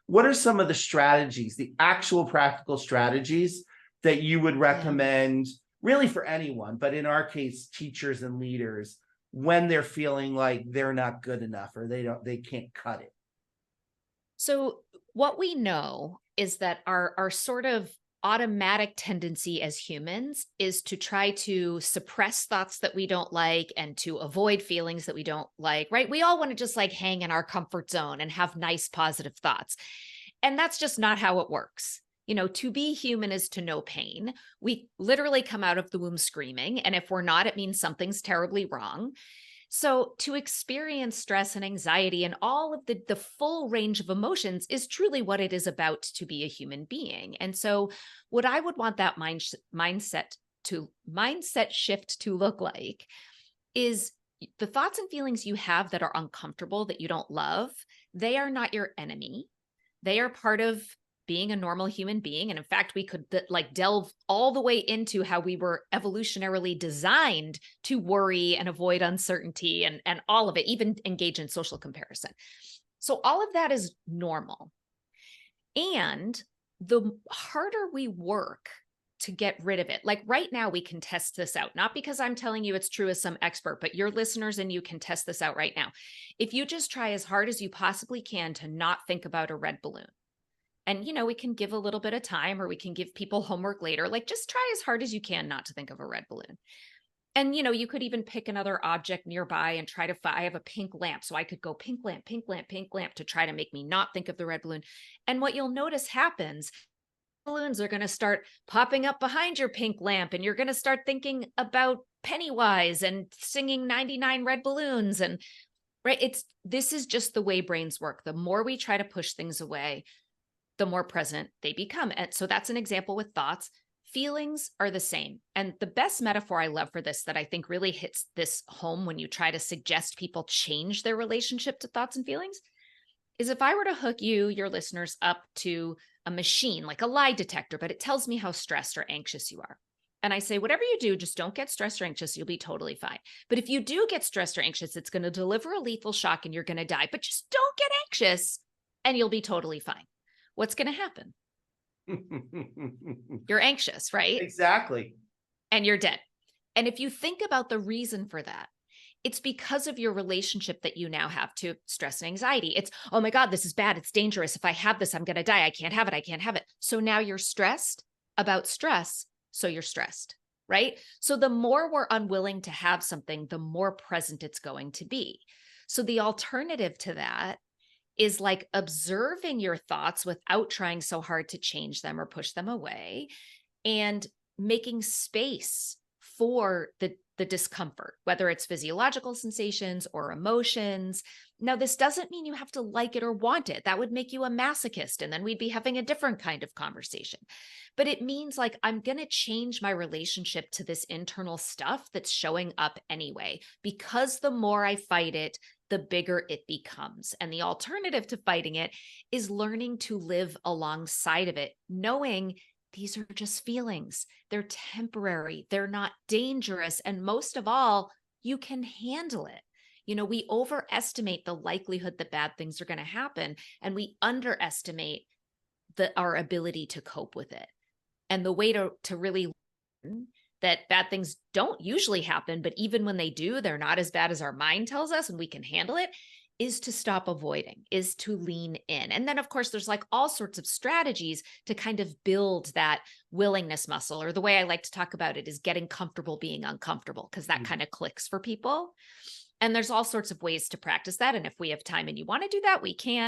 what are some of the strategies, the actual practical strategies that you would recommend really for anyone, but in our case, teachers and leaders, when they're feeling like they're not good enough or they can't cut it? So what we know is that our sort of automatic tendency as humans is to try to suppress thoughts that we don't like and to avoid feelings that we don't like, right? We all want to just like hang in our comfort zone and have nice positive thoughts. And that's just not how it works. To be human is to know pain. We literally come out of the womb screaming. And if we're not, it means something's terribly wrong. So to experience stress and anxiety and all of the full range of emotions is truly what it is about to be a human being. And so what I would want that mindset shift to look like is the thoughts and feelings you have that are uncomfortable, that you don't love, they are not your enemy. They are part of being a normal human being. And in fact, we could delve all the way into how we were evolutionarily designed to worry and avoid uncertainty and all of it, even engage in social comparison. So all of that is normal. And the harder we work to get rid of it, like right now, we can test this out, not because I'm telling you it's true as some expert, but your listeners and you can test this out right now. If you just try as hard as you possibly can to not think about a red balloon, and, we can give a little bit of time or we can give people homework later. Like, just try as hard as you can not to think of a red balloon. And, you could even pick another object nearby and try to I have a pink lamp. So I could go pink lamp, pink lamp, pink lamp to try to make me not think of the red balloon. And what you'll notice happens, balloons are going to start popping up behind your pink lamp. And you're going to start thinking about Pennywise and singing 99 red balloons. And right, this is just the way brains work. The more we try to push things away, the more present they become. And so that's an example with thoughts. Feelings are the same. And the best metaphor I love for this that I think really hits this home when you try to suggest people change their relationship to thoughts and feelings is if I were to hook you, your listeners, up to a machine, like a lie detector, but it tells me how stressed or anxious you are. And I say, whatever you do, just don't get stressed or anxious. You'll be totally fine. But if you do get stressed or anxious, it's going to deliver a lethal shock and you're going to die. But just don't get anxious and you'll be totally fine. What's going to happen? You're anxious, right? Exactly. And you're dead. And if you think about the reason for that, it's because of your relationship that you now have to stress and anxiety. It's, oh my God, this is bad. It's dangerous. If I have this, I'm going to die. I can't have it. I can't have it. So now you're stressed about stress. So you're stressed, right? So the more we're unwilling to have something, the more present it's going to be. So the alternative to that is like observing your thoughts without trying so hard to change them or push them away and making space for the discomfort, whether it's physiological sensations or emotions. Now, this doesn't mean you have to like it or want it. That would make you a masochist, and then we'd be having a different kind of conversation. But it means like I'm going to change my relationship to this internal stuff that's showing up anyway, because the more I fight it, the bigger it becomes. And the alternative to fighting it is learning to live alongside of it, knowing these are just feelings. They're temporary. They're not dangerous. And most of all, you can handle it. We overestimate the likelihood that bad things are going to happen, and we underestimate our ability to cope with it. And the way to really learn that bad things don't usually happen, but even when they do, they're not as bad as our mind tells us and we can handle it, is to stop avoiding, is to lean in. And then, of course, there's like all sorts of strategies to kind of build that willingness muscle, or the way I like to talk about it is getting comfortable being uncomfortable, because that kind of clicks for people. And there's all sorts of ways to practice that. And if we have time and you want to do that, we can.